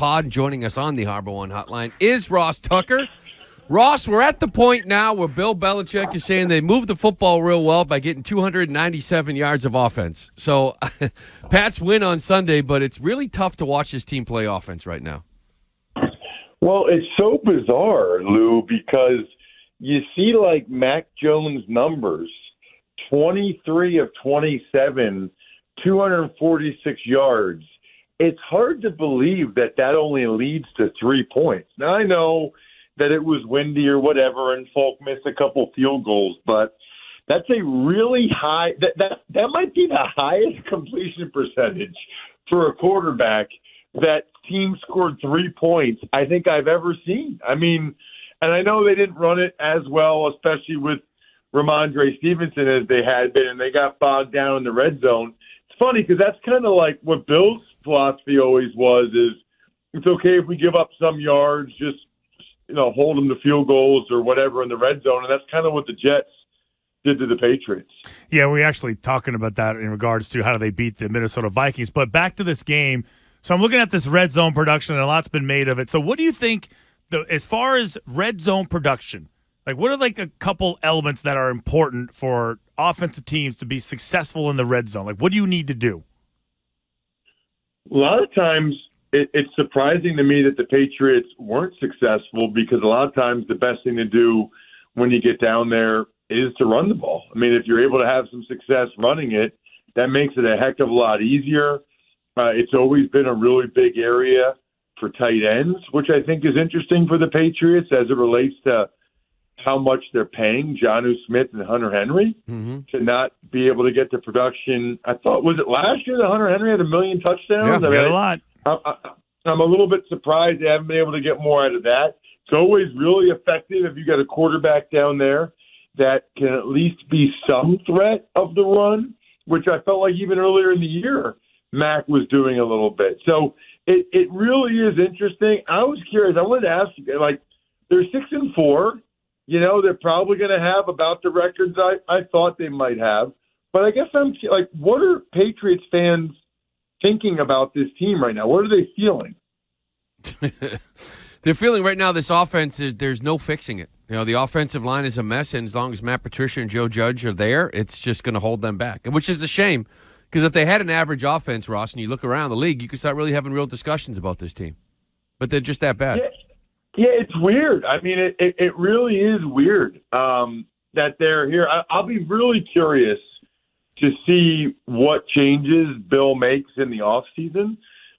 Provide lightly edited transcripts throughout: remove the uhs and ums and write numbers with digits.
pod. Joining us on the Harbor One Hotline is Ross Tucker. Ross, we're at the point now where Bill Belichick is saying they moved the football real well by getting 297 yards of offense. So Pats win on Sunday, but it's really tough to watch this team play offense right now. Well, it's so bizarre, Lou, because you see like Mac Jones' numbers, 23 of 27, 246 yards. It's hard to believe that only leads to 3 points. Now, I know that it was windy or whatever and Folk missed a couple field goals, but that's a really high that might be the highest completion percentage for a quarterback that team scored 3 points I think I've ever seen. I mean, and I know they didn't run it as well, especially with Ramondre Stevenson as they had been, and they got bogged down in the red zone. It's funny because that's kind of like what Bill's philosophy always was, is it's okay if we give up some yards, just hold them to field goals or whatever in the red zone, and that's kind of what the Jets did to the Patriots. Yeah, we're actually talking about that in regards to how do they beat the Minnesota Vikings. But back to this game. So I'm looking at this red zone production, and a lot's been made of it. So what do you think, as far as red zone production, like what are like a couple elements that are important for offensive teams to be successful in the red zone? Like what do you need to do? A lot of times it's surprising to me that the Patriots weren't successful, because a lot of times the best thing to do when you get down there is to run the ball. I mean, if you're able to have some success running it, that makes it a heck of a lot easier. It's always been a really big area for tight ends, which I think is interesting for the Patriots as it relates to how much they're paying Jonnu Smith and Hunter Henry to not be able to get the production. I thought, was it last year that Hunter Henry had 1 million touchdowns? Yeah, I mean, a lot. I'm a little bit surprised they haven't been able to get more out of that. It's always really effective if you got a quarterback down there that can at least be some threat of the run, which I felt like even earlier in the year Mac was doing a little bit. So it really is interesting. I was curious. I wanted to ask you, like, they're 6-4. They're probably going to have about the records I thought they might have. But I guess I'm like, what are Patriots fans thinking about this team right now? What are they feeling? They're feeling right now this offense, there's no fixing it. The offensive line is a mess, and as long as Matt Patricia and Joe Judge are there, it's just going to hold them back, which is a shame, because if they had an average offense, Ross, and you look around the league, you could start really having real discussions about this team. But they're just that bad. Yeah, it's weird. I mean, it really is weird that they're here. I'll be really curious to see what changes Bill makes in the offseason,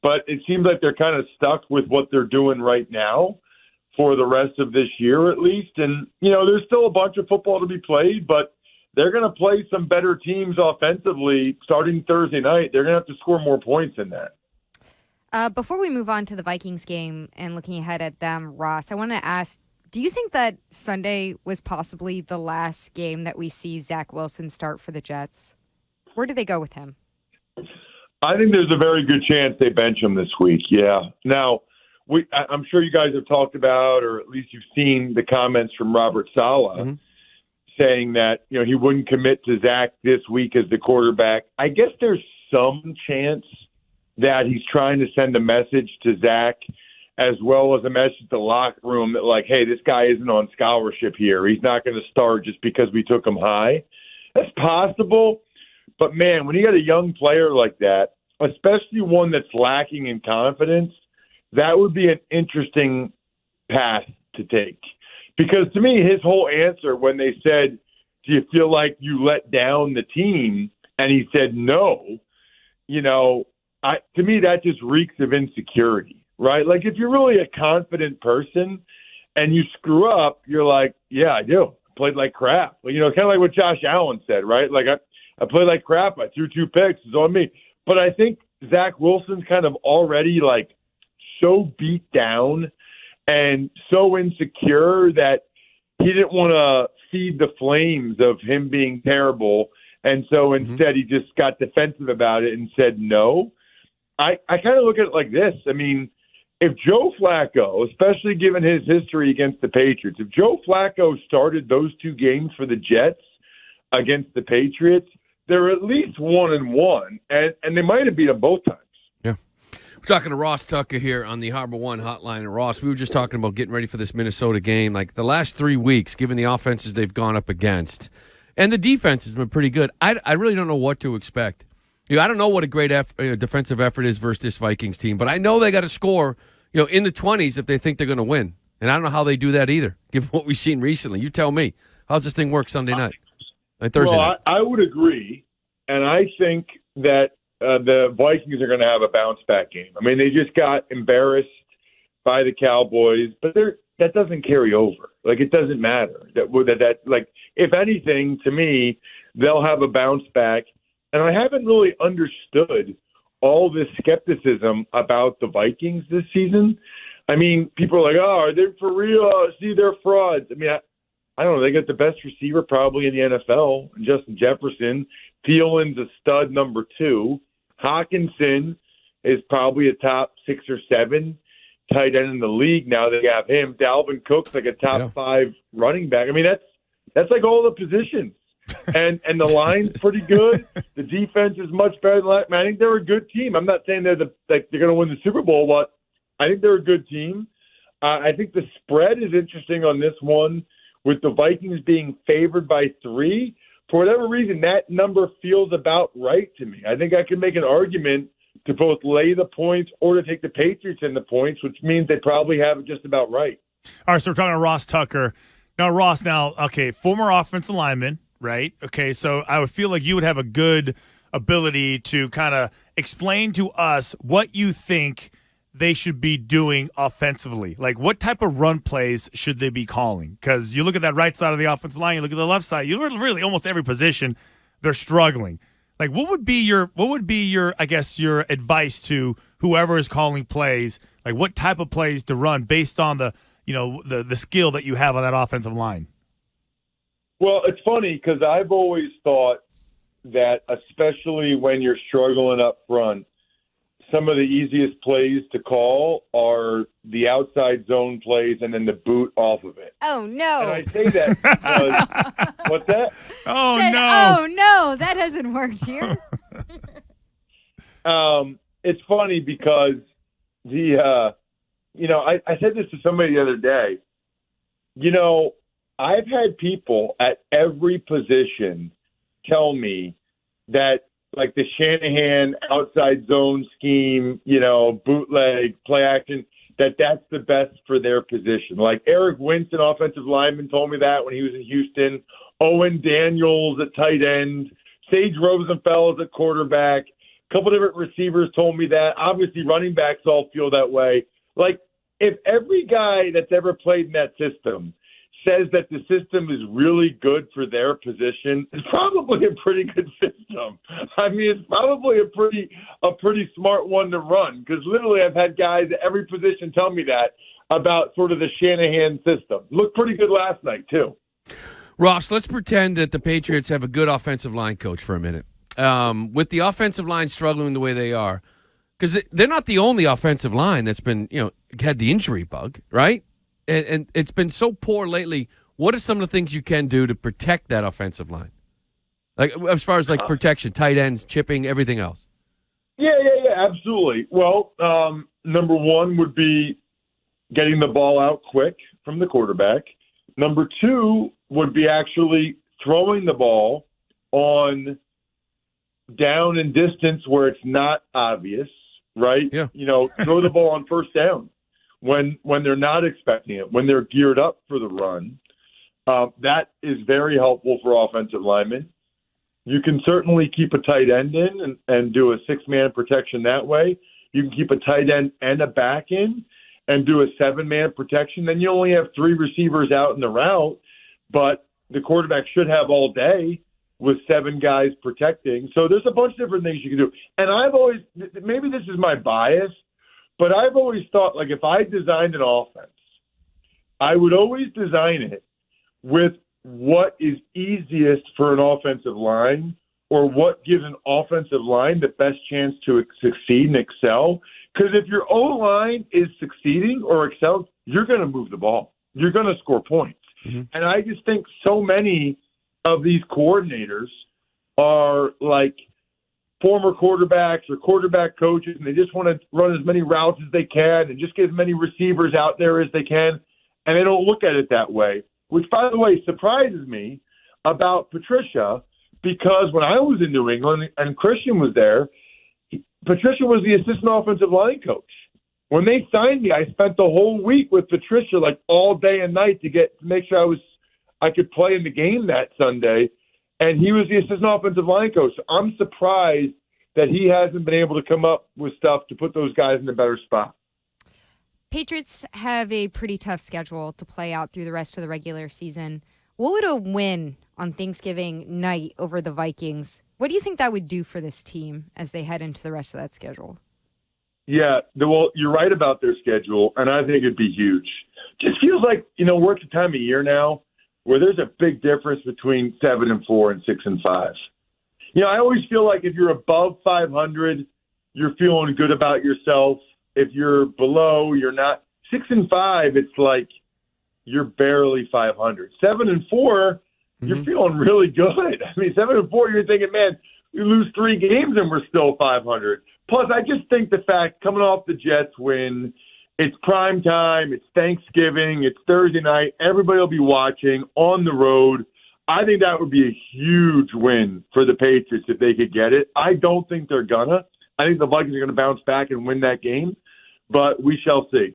but it seems like they're kind of stuck with what they're doing right now for the rest of this year at least. And, there's still a bunch of football to be played, but they're going to play some better teams offensively starting Thursday night. They're going to have to score more points than that. Before we move on to the Vikings game and looking ahead at them, Ross, I want to ask, do you think that Sunday was possibly the last game that we see Zach Wilson start for the Jets? Where do they go with him? I think there's a very good chance they bench him this week, yeah. Now, I'm sure you guys have talked about, or at least you've seen the comments from Robert Saleh saying that, he wouldn't commit to Zach this week as the quarterback. I guess there's some chance that he's trying to send a message to Zach, as well as a message to the locker room that, like, hey, this guy isn't on scholarship here. He's not going to start just because we took him high. That's possible. But, man, when you got a young player like that, especially one that's lacking in confidence, that would be an interesting path to take. Because to me, his whole answer when they said, do you feel like you let down the team? And he said no. To me, that just reeks of insecurity, right? Like, if you're really a confident person and you screw up, you're like, yeah, I do. I played like crap. Kind of like what Josh Allen said, right? Like, I played like crap. I threw 2 picks. It's on me. But I think Zach Wilson's kind of already, like, so beat down and so insecure that he didn't want to feed the flames of him being terrible. And so instead he just got defensive about it and said no. I kind of look at it like this. I mean, if Joe Flacco, especially given his history against the Patriots, if Joe Flacco started those 2 games for the Jets against the Patriots, they're at least 1-1, and they might have beat them both times. Yeah. We're talking to Ross Tucker here on the Harbor One Hotline. And Ross, we were just talking about getting ready for this Minnesota game. Like the last 3 weeks, given the offenses they've gone up against, and the defense has been pretty good. I really don't know what to expect. I don't know what a great defensive effort is versus this Vikings team, but I know they got to score, in the 20s if they think they're going to win. And I don't know how they do that either, given what we've seen recently. You tell me. How's this thing work Sunday night? Thursday night? I would agree, and I think that the Vikings are going to have a bounce-back game. I mean, they just got embarrassed by the Cowboys, but that doesn't carry over. Like, it doesn't matter. If anything, to me, they'll have a bounce-back. And I haven't really understood all this skepticism about the Vikings this season. I mean, people are like, oh, are they for real? See, they're frauds. I mean, I don't know. They got the best receiver probably in the NFL, Justin Jefferson. Thielen's a stud number 2. Hawkinson is probably a top 6 or 7 tight end in the league. Now they have him. Dalvin Cook's like a top 5 running back. I mean, that's like all the positions. and the line's pretty good. The defense is much better than last. I think they're a good team. I'm not saying they're going to win the Super Bowl, but I think they're a good team. I think the spread is interesting on this one, with the Vikings being favored by 3. For whatever reason, that number feels about right to me. I think I can make an argument to both lay the points or to take the Patriots in the points, which means they probably have it just about right. All right, so we're talking to Ross Tucker. Now, Ross, former offensive lineman, right? Okay, so I would feel like you would have a good ability to kind of explain to us what you think they should be doing offensively. Like, what type of run plays should they be calling? Because you look at that right side of the offensive line, you look at the left side, you look at really almost every position, they're struggling. Like, what would be your I guess your advice to whoever is calling plays? Like, what type of plays to run based on the skill that you have on that offensive line? Well, it's funny because I've always thought that, especially when you're struggling up front, some of the easiest plays to call are the outside zone plays and then the boot off of it. Oh, no. And I say that because – what's that? Oh, no, that hasn't worked here. It's funny because I said this to somebody the other day. I've had people at every position tell me that, like, the Shanahan outside zone scheme, bootleg, play action, that's the best for their position. Like Eric Winston, offensive lineman, told me that when he was in Houston. Owen Daniels at tight end. Sage Rosenfeld at quarterback. A couple different receivers told me that. Obviously, running backs all feel that way. Like, if every guy that's ever played in that system says that the system is really good for their position, it's probably a pretty good system. I mean, it's probably a pretty smart one to run, because literally I've had guys at every position tell me that about sort of the Shanahan system. Looked pretty good last night, too. Ross, let's pretend that the Patriots have a good offensive line coach for a minute. With the offensive line struggling the way they are, because they're not the only offensive line that's been, had the injury bug, right? And it's been so poor lately. What are some of the things you can do to protect that offensive line? Like, as far as, like, protection, tight ends, chipping, everything else. Yeah, absolutely. Well, number one would be getting the ball out quick from the quarterback. Number two would be actually throwing the ball on down and distance where it's not obvious, right? Yeah. Throw the ball on first down when they're not expecting it, when they're geared up for the run. That is very helpful for offensive linemen. You can certainly keep a tight end in and do a six-man protection that way. You can keep a tight end and a back in and do a seven-man protection. Then you only have three receivers out in the route, but the quarterback should have all day with seven guys protecting. So there's a bunch of different things you can do. And I've always, maybe this is my bias, but I've always thought, like, if I designed an offense, I would always design it with what is easiest for an offensive line, or what gives an offensive line the best chance to succeed and excel. Because if your O-line is succeeding or excels, you're going to move the ball. You're going to score points. Mm-hmm. And I just think so many of these coordinators are, like, former quarterbacks or quarterback coaches, and they just want to run as many routes as they can and just get as many receivers out there as they can, and they don't look at it that way, which, by the way, surprises me about Patricia, because when I was in New England and Christian was there, Patricia was the assistant offensive line coach. When they signed me, I spent the whole week with Patricia, like all day and night, to make sure I could play in the game that Sunday. And he was the assistant offensive line coach. So I'm surprised that he hasn't been able to come up with stuff to put those guys in a better spot. Patriots have a pretty tough schedule to play out through the rest of the regular season. What would a win on Thanksgiving night over the Vikings, what do you think that would do for this team as they head into the rest of that schedule? Yeah, well, you're right about their schedule, and I think it'd be huge. Just feels like, we're at the time of year now where there's a big difference between 7-4 and 6-5. I always feel like if you're above 500, you're feeling good about yourself. If you're below, you're not. 6-5, it's like you're barely 500. 7-4, you're feeling really good. I mean, 7-4, you're thinking, man, we lose 3 games and we're still 500. Plus, I just think the fact coming off the Jets win, it's prime time, it's Thanksgiving, it's Thursday night, everybody will be watching on the road. I think that would be a huge win for the Patriots if they could get it. I don't think they're gonna. I think the Vikings are going to bounce back and win that game, but we shall see.